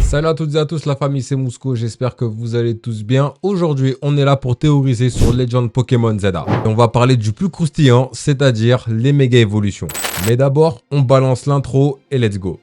Salut à toutes et à tous, la famille, c'est Mousco, j'espère que vous allez tous bien. Aujourd'hui, on est là pour théoriser sur Legend Pokémon Zelda. Et on va parler du plus croustillant, c'est-à-dire les méga évolutions. Mais d'abord, on balance l'intro et let's go.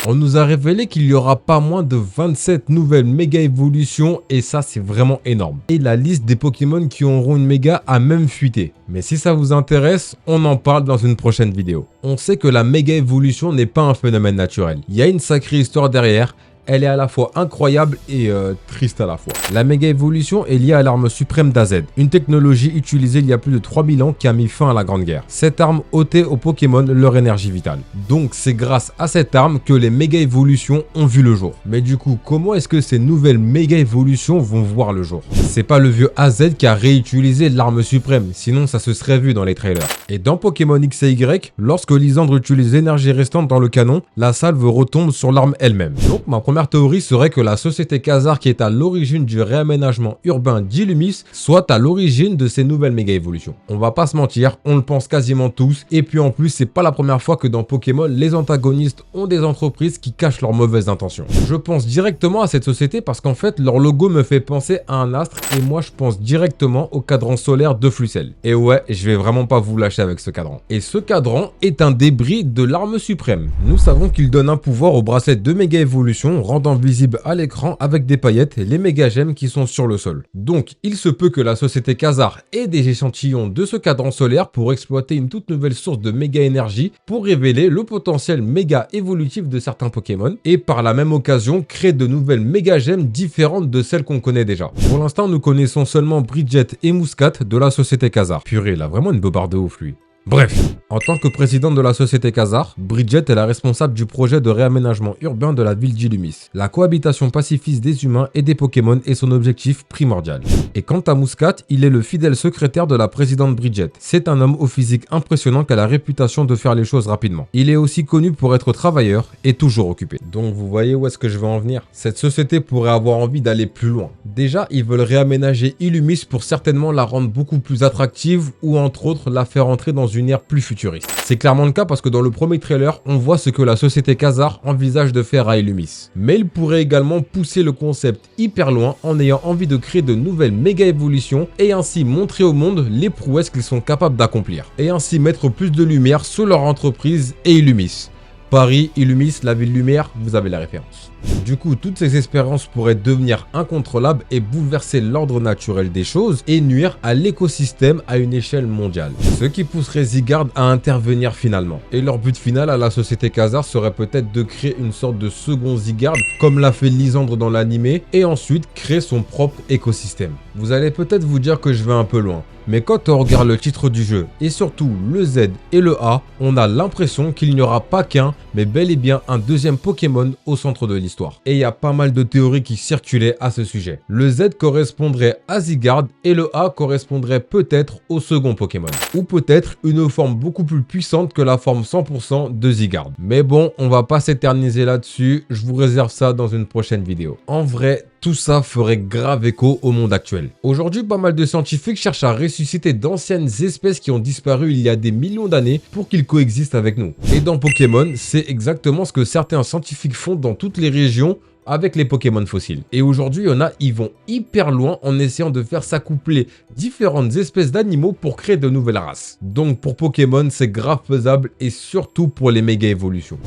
On nous a révélé qu'il y aura pas moins de 27 nouvelles méga évolutions et ça c'est vraiment énorme. Et la liste des Pokémon qui auront une méga a même fuité. Mais si ça vous intéresse, on en parle dans une prochaine vidéo. On sait que la méga évolution n'est pas un phénomène naturel. Il y a une sacrée histoire derrière. Elle est à la fois incroyable et triste à la fois. La méga évolution est liée à l'arme suprême d'AZ, une technologie utilisée il y a plus de 3000 ans qui a mis fin à la Grande Guerre. Cette arme ôtait aux Pokémon leur énergie vitale. Donc c'est grâce à cette arme que les méga évolutions ont vu le jour. Mais du coup, comment est-ce que ces nouvelles méga évolutions vont voir le jour? C'est pas le vieux AZ qui a réutilisé l'arme suprême, sinon ça se serait vu dans les trailers. Et dans Pokémon X et Y, lorsque Lysandre utilise l'énergie restante dans le canon, la salve retombe sur l'arme elle-même. Donc ma première théorie serait que la société Khazar qui est à l'origine du réaménagement urbain d'Illumis soit à l'origine de ces nouvelles méga évolutions. On va pas se mentir, on le pense quasiment tous, et puis en plus c'est pas la première fois que dans Pokémon les antagonistes ont des entreprises qui cachent leurs mauvaises intentions. Je pense directement à cette société parce qu'en fait leur logo me fait penser à un astre et moi je pense directement au cadran solaire de Flucell. Et ouais, je vais vraiment pas vous lâcher avec ce cadran. Et ce cadran est un débris de l'arme suprême. Nous savons qu'il donne un pouvoir au bracelet de méga évolution, rendant visible à l'écran avec des paillettes les méga gemmes qui sont sur le sol. Donc il se peut que la société Khazar ait des échantillons de ce cadran solaire pour exploiter une toute nouvelle source de méga énergie pour révéler le potentiel méga évolutif de certains Pokémon et par la même occasion créer de nouvelles méga gemmes différentes de celles qu'on connaît déjà. Pour l'instant nous connaissons seulement Bridget et Muscat de la société Khazar. Purée, il a vraiment une bobarde de ouf lui. Bref, en tant que présidente de la société Khazar, Bridget est la responsable du projet de réaménagement urbain de la ville d'Illumis. La cohabitation pacifiste des humains et des Pokémon est son objectif primordial. Et quant à Muscat, il est le fidèle secrétaire de la présidente Bridget. C'est un homme au physique impressionnant qui a la réputation de faire les choses rapidement. Il est aussi connu pour être travailleur et toujours occupé. Donc vous voyez où est-ce que je veux en venir? Cette société pourrait avoir envie d'aller plus loin. Déjà, ils veulent réaménager Illumis pour certainement la rendre beaucoup plus attractive ou entre autres la faire entrer dans une ère plus futuriste. C'est clairement le cas parce que dans le premier trailer, on voit ce que la société Khazar envisage de faire à Illumis. Mais il pourrait également pousser le concept hyper loin en ayant envie de créer de nouvelles méga évolutions et ainsi montrer au monde les prouesses qu'ils sont capables d'accomplir. Et ainsi mettre plus de lumière sur leur entreprise et Illumis. Paris, Illumis, la ville lumière, vous avez la référence. Du coup, toutes ces expériences pourraient devenir incontrôlables et bouleverser l'ordre naturel des choses et nuire à l'écosystème à une échelle mondiale. Ce qui pousserait Zygarde à intervenir finalement. Et leur but final à la société Khazar serait peut-être de créer une sorte de second Zygarde comme l'a fait Lysandre dans l'animé et ensuite créer son propre écosystème. Vous allez peut-être vous dire que je vais un peu loin. Mais quand on regarde le titre du jeu et surtout le Z et le A, on a l'impression qu'il n'y aura pas qu'un, mais bel et bien un deuxième Pokémon au centre de l'histoire. Et il y a pas mal de théories qui circulaient à ce sujet. Le Z correspondrait à Zygarde et le A correspondrait peut-être au second Pokémon. Ou peut-être une forme beaucoup plus puissante que la forme 100% de Zygarde. Mais bon, on va pas s'éterniser là-dessus, je vous réserve ça dans une prochaine vidéo. En vrai, tout ça ferait grave écho au monde actuel. Aujourd'hui, pas mal de scientifiques cherchent à ressusciter d'anciennes espèces qui ont disparu il y a des millions d'années pour qu'ils coexistent avec nous. Et dans Pokémon, c'est exactement ce que certains scientifiques font dans toutes les régions avec les Pokémon fossiles. Et aujourd'hui, il y en a, ils vont hyper loin en essayant de faire s'accoupler différentes espèces d'animaux pour créer de nouvelles races. Donc pour Pokémon, c'est grave faisable et surtout pour les méga évolutions.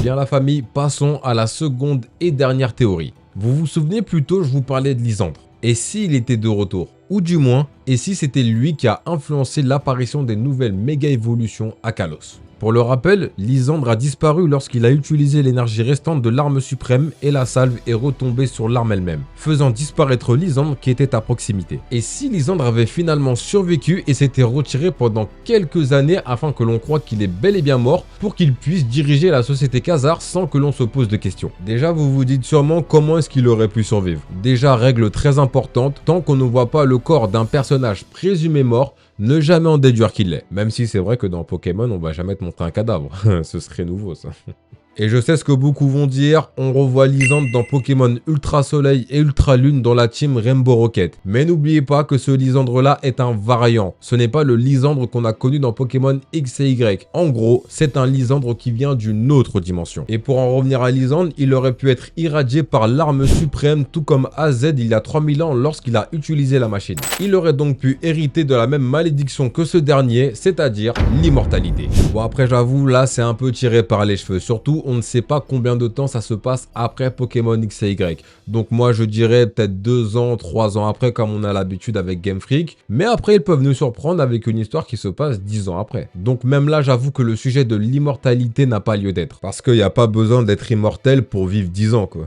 Bien la famille, passons à la seconde et dernière théorie. Vous vous souvenez plus tôt, je vous parlais de Lysandre. Et s'il était de retour? Ou du moins, et si c'était lui qui a influencé l'apparition des nouvelles méga évolutions à Kalos? Pour le rappel, Lysandre a disparu lorsqu'il a utilisé l'énergie restante de l'arme suprême et la salve est retombée sur l'arme elle-même, faisant disparaître Lysandre qui était à proximité. Et si Lysandre avait finalement survécu et s'était retiré pendant quelques années afin que l'on croie qu'il est bel et bien mort pour qu'il puisse diriger la société Khazar sans que l'on se pose de questions. Déjà, vous vous dites sûrement comment est-ce qu'il aurait pu survivre. Déjà, règle très importante, tant qu'on ne voit pas le corps d'un personnage présumé mort, ne jamais en déduire qu'il l'est. Même si c'est vrai que dans Pokémon, on va jamais te montrer un cadavre. Ce serait nouveau ça. Et je sais ce que beaucoup vont dire, on revoit Lysandre dans Pokémon Ultra Soleil et Ultra Lune dans la team Rainbow Rocket. Mais n'oubliez pas que ce Lysandre là est un variant, ce n'est pas le Lysandre qu'on a connu dans Pokémon X et Y. En gros, c'est un Lysandre qui vient d'une autre dimension. Et pour en revenir à Lysandre, il aurait pu être irradié par l'arme suprême tout comme AZ il y a 3000 ans lorsqu'il a utilisé la machine. Il aurait donc pu hériter de la même malédiction que ce dernier, c'est-à-dire l'immortalité. Bon après j'avoue, là c'est un peu tiré par les cheveux, surtout on ne sait pas combien de temps ça se passe après Pokémon X et Y. Donc moi je dirais peut-être 2 ans, 3 ans après comme on a l'habitude avec Game Freak. Mais après ils peuvent nous surprendre avec une histoire qui se passe 10 ans après. Donc même là j'avoue que le sujet de l'immortalité n'a pas lieu d'être. Parce qu'il n'y a pas besoin d'être immortel pour vivre 10 ans quoi.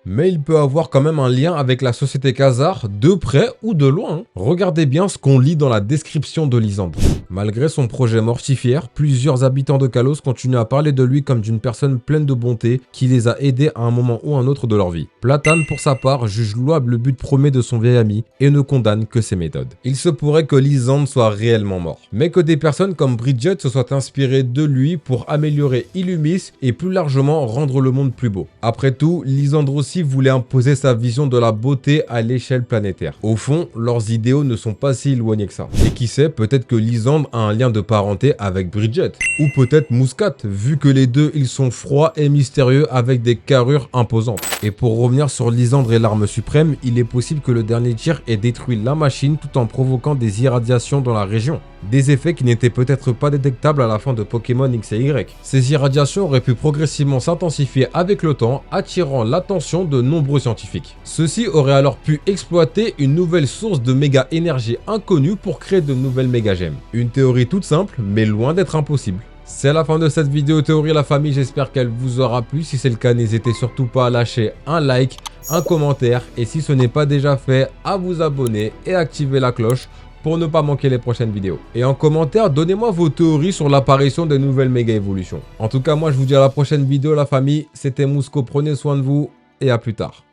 Mais il peut avoir quand même un lien avec la société Khazar, de près ou de loin. Regardez bien ce qu'on lit dans la description de Lysandre. Malgré son projet mortifère, plusieurs habitants de Kalos continuent à parler de lui comme d'une personne pleine de bonté qui les a aidés à un moment ou un autre de leur vie. Platane, pour sa part, juge louable le but promet de son vieil ami et ne condamne que ses méthodes. Il se pourrait que Lysandre soit réellement mort, mais que des personnes comme Bridget se soient inspirées de lui pour améliorer Illumis et plus largement rendre le monde plus beau. Après tout, Lysandre aussi voulait imposer sa vision de la beauté à l'échelle planétaire. Au fond, leurs idéaux ne sont pas si éloignés que ça. Et qui sait, peut-être que Lysandre a un lien de parenté avec Bridget. Ou peut-être Muscat, vu que les deux, ils sont froids et mystérieux avec des carrures imposantes. Et pour revenir sur Lysandre et l'arme suprême, il est possible que le dernier tir ait détruit la machine tout en provoquant des irradiations dans la région. Des effets qui n'étaient peut-être pas détectables à la fin de Pokémon X et Y. Ces irradiations auraient pu progressivement s'intensifier avec le temps, attirant l'attention de nombreux scientifiques. Ceux-ci auraient alors pu exploiter une nouvelle source de méga énergie inconnue pour créer de nouvelles méga gemmes. Une théorie toute simple, mais loin d'être impossible. C'est la fin de cette vidéo théorie la famille, j'espère qu'elle vous aura plu. Si c'est le cas, n'hésitez surtout pas à lâcher un like, un commentaire et si ce n'est pas déjà fait, à vous abonner et activer la cloche pour ne pas manquer les prochaines vidéos. Et en commentaire, donnez-moi vos théories sur l'apparition des nouvelles méga évolutions. En tout cas, moi je vous dis à la prochaine vidéo la famille, c'était Mousco, prenez soin de vous et à plus tard.